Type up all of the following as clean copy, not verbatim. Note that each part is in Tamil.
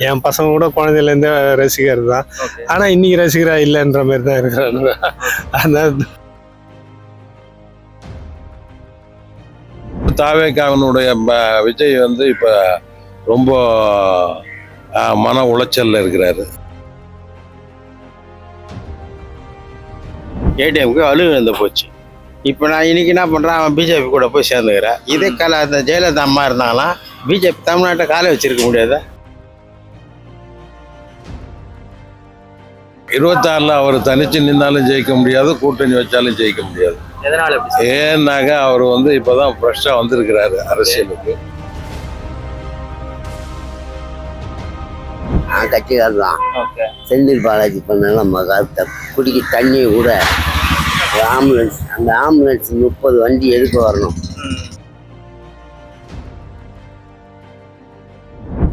என் பசங்க கூட குழந்தையிலேருந்தே ரசிகர் தான். ஆனால் இன்னைக்கு ரசிகரா இல்லைன்ற மாதிரி தான் இருக்கிறானுங்க. அதான் தாவேக்காவினுடைய விஜய் வந்து இப்போ ரொம்ப மன உளைச்சலில் இருக்கிறாரு. ஏடிஎம்க்கு அழுகு போச்சு. இப்போ நான் இன்னைக்கு என்ன பண்ணுறேன், அவன் பிஜேபி கூட போய் சேர்ந்துக்கிறேன். இதே அந்த ஜெயலலிதா அம்மா இருந்தாங்களாம் பிஜேபி தமிழ்நாட்டை காலை வச்சிருக்க முடியாதா? 26 அவர் தனிச்சு நின்னாலும் ஜெயிக்க முடியாது, கூட்டணி வச்சாலும் ஜெயிக்க முடியாது. ஏன்னாக்க அவர் வந்து இப்போதான் ஃப்ரெஷ்ஷாக வந்திருக்கிறாரு அரசியலுக்கு. கட்சிக்காரர் தான் செந்தில் பாலாஜி பண்ண நம்ம கருத்தை குடிக்க தண்ணியை கூட ஆம்புலன்ஸ், அந்த ஆம்புலன்ஸ் 30 வண்டி எதுக்கு வரணும்?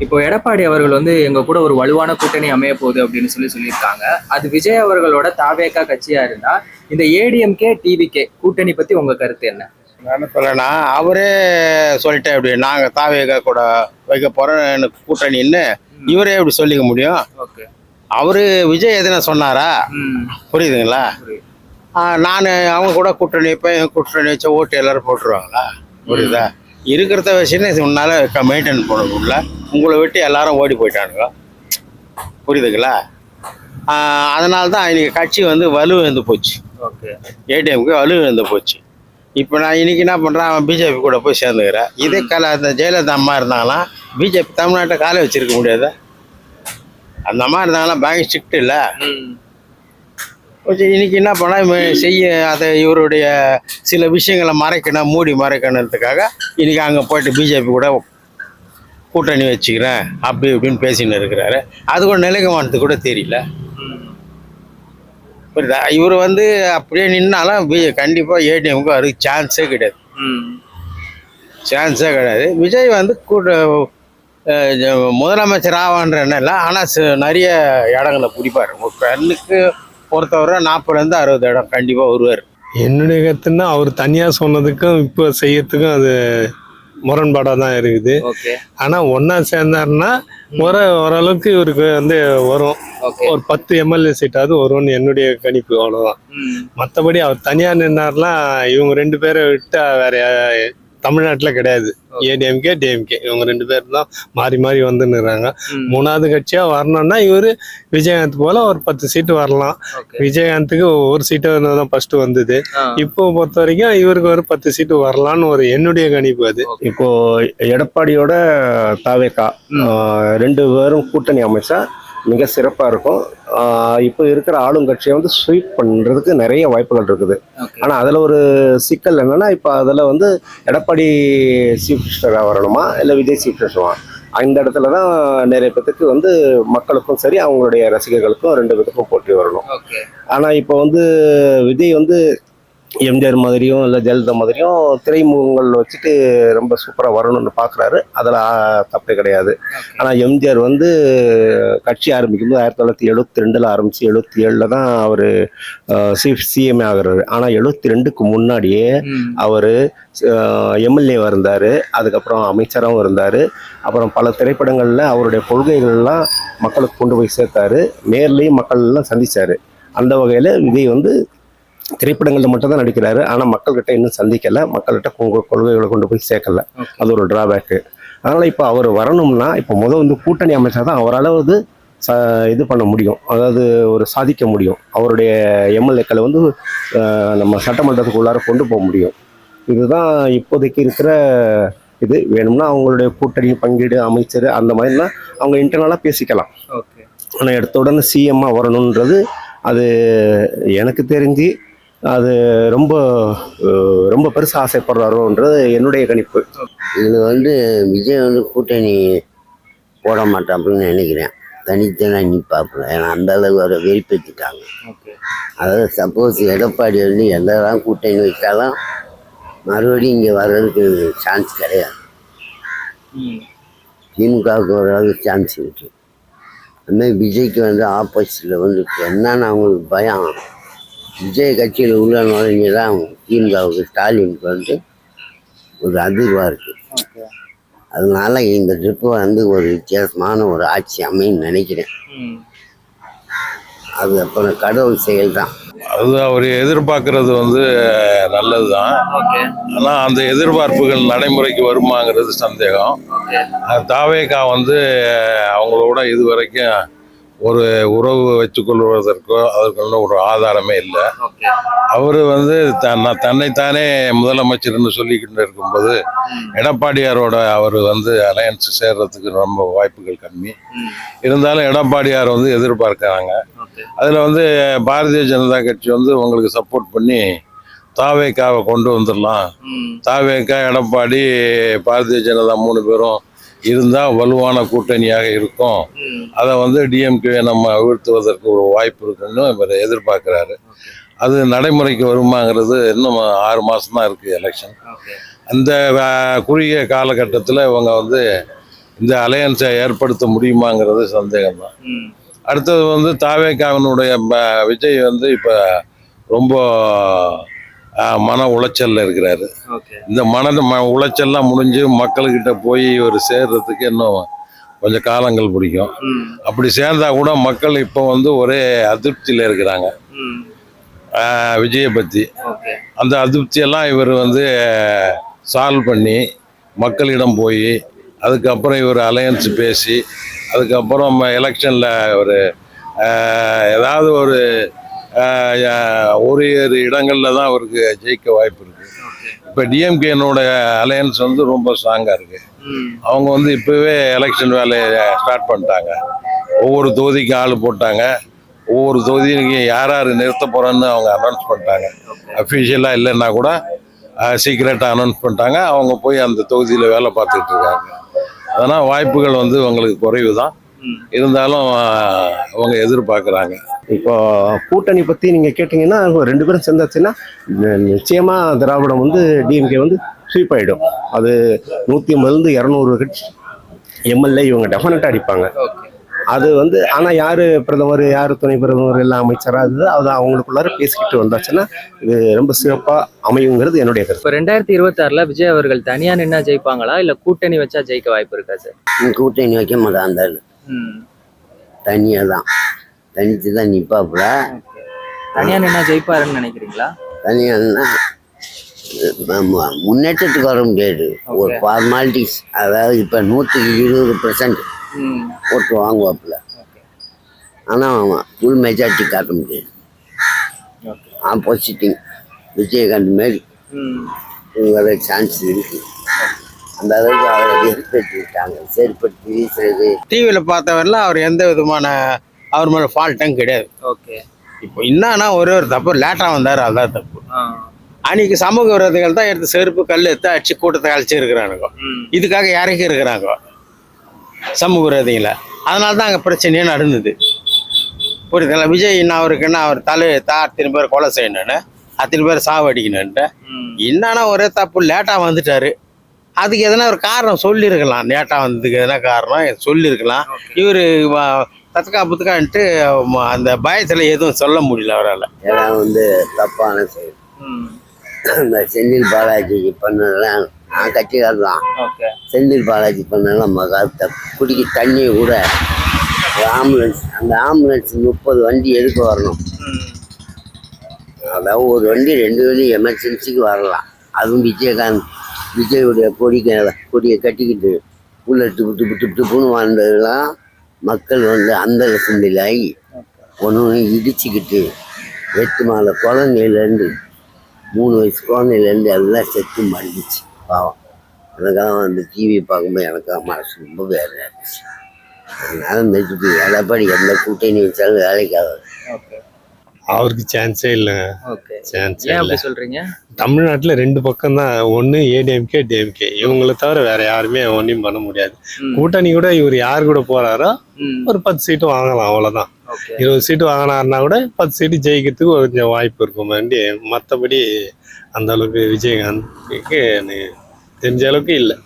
இப்போ எடப்பாடி அவர்கள் வந்து எங்க கூட ஒரு வலுவான கூட்டணி அமைய போகுது அப்படின்னு சொல்லியிருக்காங்க. அது விஜய் அவர்களோட தாவேகா கட்சியா இருந்தா இந்த ஏடிஎம்கே டிவிகே கூட்டணி பத்தி உங்க கருத்து என்ன? நான் சொல்லனா அவரே சொல்லிட்டேன், அப்படி நாங்க தாவேகா கூட வைக்க போறோம் எனக்கு கூட்டணின்னு இவரே எப்படி சொல்லிக்க முடியும்? அவரு விஜய் எதுனா சொன்னாரா? புரியுதுங்களா? நான் அவங்க கூட கூட்டணி வைப்பேன், கூட்டணி வச்ச ஓட்டு எல்லாரும் போட்டுருவாங்களா? புரியுதா? இருக்கிறத வச்சுன்னு உன்னால மெயின்டைன் பண்ண முடியல, உங்களை விட்டு எல்லாரும் ஓடி போயிட்டானுங்க. புரியுதுங்களா? அதனால தான் இன்னைக்கு கட்சி வந்து வலுவிழந்து போச்சு. ஏடிஎம்க்கு வலுவிழந்து போச்சு. இப்போ நான் இன்னைக்கு என்ன பண்ணுறேன், அவன் பிஜேபி கூட போய் சேர்ந்துக்கிறேன். இதே அந்த ஜெயலலிதா அம்மா இருந்தாங்களாம் பிஜேபி தமிழ்நாட்டை காலை வச்சிருக்க முடியாதா? அந்த அம்மா இருந்தாங்களாம் பேங்க் ஸ்ட்ரிக்ட் இல்லை. இன்னைக்கு என்ன பண்ண செய்ய அதை இவருடைய சில விஷயங்களை மறைக்கணும், மூடி மறைக்கணுன்றதுக்காக இன்னைக்கு அங்கே போயிட்டு பிஜேபி கூட கூட்டணி வச்சுக்கிறேன் அப்படி இப்படின்னு பேசின்னு இருக்கிறாரு. அது கூட நிலைக்கமானது கூட தெரியல. புரியுதா? இவர் வந்து அப்படியே நின்னாலும் கண்டிப்பாக ஏடிஎம்க்கு அதுக்கு சான்ஸே கிடையாது. சான்ஸே கிடையாது. விஜய் வந்து முதலமைச்சர் ஆவான்ற எண்ணம் இல்லை, ஆனால் நிறைய இடங்களை பிடிப்பார். பெண்ணுக்கு பொறுத்தவரை 40 to 60 இடம் கண்டிப்பாக வருவார். என்னுடைய கருத்துன்னா அவர் தனியாக சொன்னதுக்கும் இப்போ செய்யறதுக்கும் அது முரண்பாடாக தான் இருக்குது. ஆனால் ஒன்றா சேர்ந்தாருன்னா ஓரளவுக்கு இவருக்கு வந்து வரும், ஒரு 10 MLA சீட்டாவது வரும்னு என்னுடைய கணிப்பு. அவ்வளோதான். மற்றபடி அவர் தனியாக நின்னார்னா இவங்க 2 பேரை விட்டு வேற தமிழ்நாட்டில் கிடையாது. ஏடிஎம்கே டிஎம்கே இவங்க 2 பேர் தான் மாறி மாறி வந்துன்னுறாங்க. 3வது கட்சியாக வரணும்னா இவர் விஜயகாந்த் போல ஒரு 10 சீட்டு வரலாம். விஜயகாந்துக்கு ஒரு சீட்டு தான் ஃபர்ஸ்ட் வந்தது. இப்போ பொறுத்த வரைக்கும் இவருக்கு ஒரு 10 சீட்டு வரலான்னு ஒரு என்னுடைய கணிப்பு. அது இப்போ எடப்பாடியோட தாவேகா 2 பேரும் கூட்டணி அமைச்சா மிக சிறப்பாக இருக்கும். இப்போ இருக்கிற ஆளுங்கட்சியை வந்து ஸ்வீப் பண்ணுறதுக்கு நிறைய வாய்ப்புகள் இருக்குது. ஆனால் அதில் ஒரு சிக்கல் என்னென்னா, இப்போ அதில் வந்து எடப்பாடி சீஃப் மினிஸ்டராக வரணுமா இல்லை விஜய் சீஃப் மினிஸ்டரா, அந்த இடத்துல தான் நிறைய பேத்துக்கு வந்து மக்களுக்கும் சரி அவங்களுடைய ரசிகர்களுக்கும் 2 பேத்துக்கும் போட்டி வரணும். ஆனால் இப்போ வந்து விஜய் வந்து எம்ஜிஆர் மாதிரியும் இல்லை ஜெயலலிதா மாதிரியும் திரைமுகங்கள் வச்சுட்டு ரொம்ப சூப்பராக வரணும்னு பார்க்குறாரு. அதில் தப்பே கிடையாது. ஆனால் எம்ஜிஆர் வந்து கட்சி ஆரம்பிக்கும்போது 1972 ஆரம்பித்து 77 தான் அவர் சிஎம்ஏ ஆகிறாரு. ஆனால் 72க்கு முன்னாடியே அவர் எம்எல்ஏவாக இருந்தார், அதுக்கப்புறம் அமைச்சராகவும் இருந்தார். அப்புறம் பல திரைப்படங்களில் அவருடைய கொள்கைகள்லாம் மக்களுக்கு கொண்டு போய் சேர்த்தாரு, நேர்லேயும் மக்கள்லாம் சந்தித்தார். அந்த வகையில் விஜய் வந்து திரைப்படங்களில் மட்டும் தான் நடிக்கிறாரு, ஆனால் மக்கள்கிட்ட இன்னும் சந்திக்கலை, மக்கள்கிட்ட கொள்கைகளை கொண்டு போய் சேர்க்கலை. அது ஒரு டிராபேக்கு. அதனால் இப்போ அவர் வரணும்னா இப்போ வந்து கூட்டணி அமைச்சா தான் அவரால் வந்து இது பண்ண முடியும், அதாவது ஒரு சாதிக்க முடியும். அவருடைய எம்எல்ஏக்களை வந்து நம்ம சட்டமன்றத்துக்குள்ளார கொண்டு போக முடியும். இதுதான் இப்போதைக்கு இருக்கிற இது. வேணும்னா அவங்களுடைய கூட்டணி பங்கீடு அமைச்சர் அந்த மாதிரிலாம் அவங்க இன்டர்னலாக பேசிக்கலாம். ஆனால் எடுத்த உடனே சிஎம்மாக வரணுன்றது அது எனக்கு தெரிஞ்சு அது ரொம்ப ரொம்ப பெருசாக ஆசைப்படுறாரோன்றது என்னுடைய கணிப்பு. இது வந்து விஜய் வந்து கூட்டணி போட மாட்டேன் அப்படின்னு நினைக்கிறேன். தனித்தனா நிற்பாப்புல. ஏன்னா அந்த அளவுக்கு அவரை வெறிப்பேற்றிட்டாங்க. அதாவது சப்போஸ் எடப்பாடி வந்து எல்லாம் கூட்டணி வைத்தாலும் மறுபடியும் இங்கே வர்றதுக்கு சான்ஸ் கிடையாது. திமுகவுக்கு வர்றதுக்கு சான்ஸ் இருக்குது. அதுமாதிரி விஜய்க்கு வந்து ஆப்போசிட்டில் வந்து இப்போ என்னன்னு அவங்களுக்கு பயம், விஜய் கட்சியில் உள்ள நுழைஞ்சு தான் திமுகவுக்கு ஸ்டாலினுக்கு வந்து ஒரு அதிர்வாக இருக்குது. அதனால இந்த ட்ரிப்பு வந்து ஒரு வித்தியாசமான ஒரு ஆட்சி அமைன்னு நினைக்கிறேன். அது அப்புறம் கடவுள் செயல் தான். அது அவர் எதிர்பார்க்கறது வந்து நல்லதுதான். ஓகே. ஆனா அந்த எதிர்பார்ப்புகள் நடைமுறைக்கு வருமாங்கிறது சந்தேகம். ஓகே. தாவேகா வந்து அவங்களோட இதுவரைக்கும் ஒரு உறவு வச்சுக்கொள்வதற்கோ அதற்குள்ள ஒரு ஆதாரமே இல்லை. ஓகே. அவர் வந்து தன்னைத்தானே முதலமைச்சர்னு சொல்லிக்கிட்டு இருக்கும்போது எடப்பாடியாரோட அவர் வந்து அலையன்ஸ் சேர்றதுக்கு ரொம்ப வாய்ப்புகள் கம்மி. இருந்தாலும் எடப்பாடியார் வந்து எதிர்பார்க்கறாங்க. ஓகே. அதில் வந்து பாரதிய ஜனதா கட்சி வந்து உங்களுக்கு சப்போர்ட் பண்ணி தாவேகாவை கொண்டு வந்துடலாம். தாவேகா, எடப்பாடி, பாரதிய ஜனதா 3 பேரும் இருந்தால் வலுவான கூட்டணியாக இருக்கும். அதை வந்து டிஎம்கே நம்ம வீழ்த்துவதற்கு ஒரு வாய்ப்பு இருக்குன்னு இவர் எதிர்பார்க்குறாரு. அது நடைமுறைக்கு வருமாங்கிறது இன்னும் 6 மாதம் தான் இருக்குது எலெக்ஷன். ஓகே. அந்த குறுகிய காலகட்டத்தில் இவங்க வந்து இந்த அலையன்ஸை ஏற்படுத்த முடியுமாங்கிறது சந்தேகம்தான். அடுத்தது வந்து தாவேகாவினுடைய விஜய் வந்து இப்போ ரொம்ப மன உளைச்சல்ல இருக்கிறாரு. ஓகே. இந்த உளைச்சல்லாம் முடிஞ்சு மக்கள்கிட்ட போய் இவர் சேர்றதுக்கு இன்னும் கொஞ்சம் காலங்கள் பிடிக்கும். அப்படி சேர்ந்தா கூட மக்கள் இப்போ வந்து ஒரே அதிருப்தியில் இருக்கிறாங்க விஜயை பற்றி. ஓகே. அந்த அதிருப்தியெல்லாம் இவர் வந்து சால்வ் பண்ணி மக்களிடம் போய் அதுக்கப்புறம் இவர் அலையன்ஸ் பேசி அதுக்கப்புறம் எலெக்ஷனில் ஒரு ஏதாவது ஒரு இடங்களில் தான் அவருக்கு ஜெயிக்க வாய்ப்பு இருக்குது. இப்போ டிஎம்கேனோட அலையன்ஸ் வந்து ரொம்ப ஸ்ட்ராங்காக இருக்குது. அவங்க வந்து இப்போவே எலெக்ஷன் வேலையை ஸ்டார்ட் பண்ணிட்டாங்க. ஒவ்வொரு தொகுதிக்கு ஆள் போட்டாங்க. ஒவ்வொரு தொகுதிக்கு யார் யார் நிறுத்த போகிறோன்னு அவங்க அனௌன்ஸ் பண்ணிட்டாங்க. அஃபிஷியலாக இல்லைன்னா கூட சீக்ரெட்டாக அனௌன்ஸ் பண்ணிட்டாங்க. அவங்க போய் அந்த தொகுதியில் வேலை பார்த்துக்கிட்டு இருக்காங்க. அதனால் வாய்ப்புகள் வந்து அவங்களுக்கு குறைவு தான். இருந்தாலும் அவங்க எதிர்பார்க்குறாங்க. இப்போ கூட்டணி பற்றி நீங்கள் கேட்டிங்கன்னா 2 பேரும் சேர்ந்தாச்சுன்னா நிச்சயமாக திராவிடம் வந்து டிஎம்கே வந்து ஸ்வீப் ஆகிடும். அது 150 200 எம்எல்ஏ இவங்க டெஃபினட்டாக அடிப்பாங்க. அது வந்து ஆனால் யார் பிரதமர், யார் துணை பிரதமர், எல்லாம் அமைச்சராக அது அவங்களுக்குள்ளார பேசிக்கிட்டு வந்தாச்சுன்னா இது ரொம்ப சிறப்பாக அமையுங்கிறது என்னுடைய கருத்து. இப்போ 2026 விஜய் அவர்கள் தனியா நின்னா ஜெயிப்பாங்களா இல்ல கூட்டணி வச்சா ஜெயிக்க வாய்ப்பு இருக்கா சார்? கூட்டணி வைக்க மாட்டான் அந்த ஆளு. தனியாக தான் தனித்து தான் நிற்பாப்புல. தனியா நின்னா ஜெயிப்பாருன்னு நினைக்கிறீங்களா? தனியான்னா முன்னேற்றத்துக்கு வர முடியாது. ஒரு ஃபார்மாலிட்டிஸ், அதாவது இப்போ 120% ஓட்டு வாங்குவாப்புல. ஆனால் ஃபுல் மெஜாரிட்டி காட்ட முடியாது. ஆப்போசிட்டிங் விஜயகாந்த் மாரி இவங்களோட சான்ஸ் இருக்கு. அந்த அளவுக்கு அவரை ஏற்படுத்திட்டாங்க. செயற்படுத்தி வீசுறது டிவியில் பார்த்தவரெல்லாம் அவர் எந்த விதமான அவர் மேலே ஃபால்ட்டும் கிடையாது. ஓகே. இப்போ என்னன்னா ஒரு தப்பு லேட்டாக வந்தார், அதுதான் தப்பு. அன்னைக்கு சமூக விரோதிகள் தான் எடுத்து செருப்பு கல் எடுத்து அடிச்சு கூட்டத்தை அழைச்சி இருக்கிறானுங்க. இதுக்காக இறக்கி இருக்கிறாங்க சமூக விரோதிகளை. அதனால தான் அங்கே பிரச்சனையே நடந்தது. புரியுதுங்களா? விஜய் என்ன அவருக்குன்னா அவர் அத்தனை பேர் கொலை செய்யணுன்னு, அத்தனை பேர் சாவடிக்கணுன்ட்டு என்னன்னா ஒரே தப்பு லேட்டாக வந்துட்டாரு. அதுக்கு எதனா ஒரு காரணம் சொல்லியிருக்கலாம். லேட்டாக வந்ததுக்கு எதனா காரணம் சொல்லியிருக்கலாம். இவர் புத்துக்கான்ட்டு அந்த பயத்தில் எதுவும் சொல்ல முடியல அவரால். ஏன்னா வந்து தப்பான செயல். இந்த செந்தில் பாலாஜி பண்ணதெல்லாம் நான் கட்சிக்காரர் தான். செந்தில் பாலாஜி பண்ணதெல்லாம் மகாத்த குடிக்க தண்ணியை கூட ஆம்புலன்ஸ், அந்த ஆம்புலன்ஸ் 30 வண்டி எடுக்க வரணும். அதாவது ஒரு வண்டி 2 வண்டி எமர்ஜென்சிக்கு வரலாம். அதுவும் விஜயுடைய கொடியை கட்டிக்கிட்டு உள்ள டிப்புன்னு வாழ்ந்ததெல்லாம் மக்கள் வந்து அந்த சிந்தையிலாகி ஒன்று இடிச்சுக்கிட்டு 8 மாத குழந்தையிலேருந்து 3 வயசு குழந்தையிலேருந்து எல்லாம் செத்து மடிஞ்சிச்சு. பாவம். அதுக்காக வந்து டிவி பார்க்கும்போது எனக்கு மனசு ரொம்ப வேலையாக இருந்துச்சு. அதனால இந்த எடப்பாடி எந்த கூட்டணி வச்சாலும் வேலைக்காகாது. அவருக்கு சான்ஸே இல்லைங்க. சான்ஸே இல்லை. சொல்றீங்க? தமிழ்நாட்டில் 2 பக்கம் தான். ஒன்று ஏடிஎம்கே, டிஎம்கே. இவங்களை தவிர வேற யாருமே ஒன்றையும் பண்ண முடியாது. கூட்டணி கூட இவர் யார் கூட போறாரோ ஒரு 10 சீட்டு வாங்கலாம், அவ்வளோதான். 20 சீட்டு வாங்கினாருன்னா கூட 10 சீட்டு ஜெயிக்கிறதுக்கு கொஞ்சம் வாய்ப்பு இருக்கும். மற்றபடி அந்த அளவுக்கு விஜயகாந்த்க்கு தெரிஞ்ச அளவுக்கு இல்லை.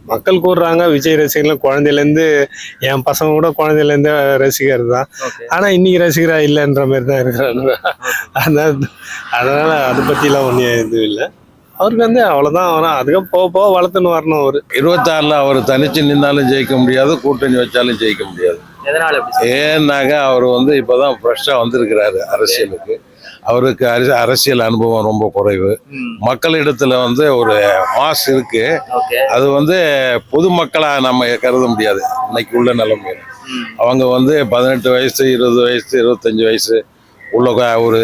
மக்கள் கூடுறாங்க விஜய் ரசிகர்கள். குழந்தையிலேருந்து என் பசங்க கூட குழந்தையிலேருந்து ரசிகர் தான். ஆனால் இன்னைக்கு ரசிகரா இல்லைன்ற மாதிரி தான் இருக்கிறாங்க. அதனால அதை பற்றிலாம் ஒன்றும் இதுவும் இல்லை. அவருக்கு வந்து அவ்வளவுதான் வரும். அதுக்கு போக போக வளர்த்துன்னு வரணும் அவரு. 26ல் அவர் தனிச்சு நின்னாலும் ஜெயிக்க முடியாது, கூட்டணி வச்சாலும் ஜெயிக்க முடியாது. எதனால அப்படி சொல்றீங்க? ஏன்னாக்க அவர் வந்து இப்போதான் ஃப்ரெஷ்ஷாக வந்திருக்கிறாரு அரசியலுக்கு. அவருக்கு அரசியல் அனுபவம் ரொம்ப குறைவு. மக்களிடத்துல வந்து ஒரு மாஸ் இருக்கு. ஓகே. அது வந்து பொதுமக்களா நம்ம கருத முடியாது இன்னைக்கு உள்ள நிலைமையில. அவங்க வந்து 18 வயசு 20 வயசு 25 வயசு உள்ள ஒரு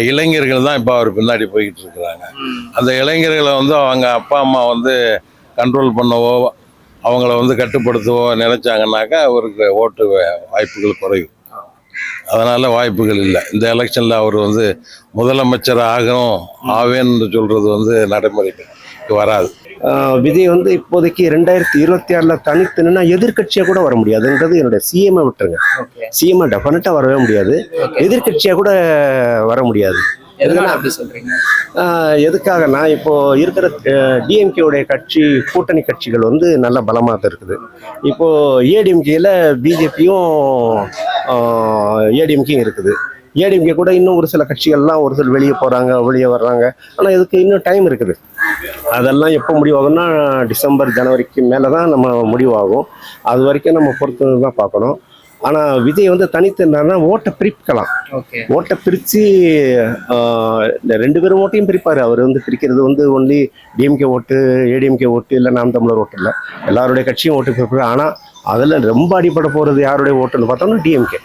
இளைஞர்கள் தான் இப்போ அவர் பின்னாடி போய்கிட்டு இருக்கிறாங்க. அந்த இளைஞர்களை வந்து அவங்க அப்பா அம்மா வந்து கண்ட்ரோல் பண்ணவோ அவங்கள வந்து கட்டுப்படுத்தவோ நினைச்சாங்கன்னாக்கா அவருக்கு ஓட்டு வாய்ப்புகள் குறைவு. அதனால வாய்ப்புகள் இல்லை. இந்த எலெக்ஷன்ல அவர் வந்து முதலமைச்சர் ஆவேன்னு சொல்றது வந்து நடைமுறைக்கு வராது. விஜய் வந்து இப்போதைக்கு 2026ல் தனித்து நின்னா எதிர்கட்சியாக கூட வர முடியாதுன்றது என்னுடைய சிஎம்ஐ விட்டுருங்க. சிஎம்ஐ டெஃபினட்டாக வரவே முடியாது, எதிர்கட்சியாக கூட வர முடியாது. எதனால அப்படி சொல்றீங்க? எதுக்காகனா இப்போ இருக்கிற டிஎம்கேவுடைய கூட்டணி கட்சிகள் வந்து நல்ல பலமாக தான் இருக்குது. இப்போ ஏடிஎம்கேல பிஜேபியும் ஏடிஎம்கேயும் இருக்குது. ஏடிஎம்கே கூட இன்னும் ஒரு சில கட்சிகள்லாம் ஒரு சில வெளியே போகிறாங்க வெளியே வர்றாங்க. ஆனால் இதுக்கு இன்னும் டைம் இருக்குது. அதெல்லாம் எப்போ முடிவாகும்னா டிசம்பர் ஜனவரிக்கு மேலே தான் நம்ம முடிவாகும். அது வரைக்கும் நம்ம பொறுத்து தான் பார்க்கணும். ஆனால் விஜய் வந்து தனித்து இருந்தாருன்னா ஓட்டை பிரிக்கலாம். ஓட்டை பிரித்து இந்த 2 பேரும் ஓட்டையும் பிரிப்பார். அவர் வந்து பிரிக்கிறது வந்து ஒன்லி டிஎம்கே ஓட்டு, ஏடிஎம்கே ஓட்டு, இல்லை நாம் தமிழர் ஓட்டு இல்லை, எல்லாருடைய கட்சியும் ஓட்டு பிரிப்பார். ஆனால் அதில் ரொம்ப அடிப்படை போகிறது யாருடைய ஓட்டுன்னு பார்த்தோம்னா டிஎம்கே.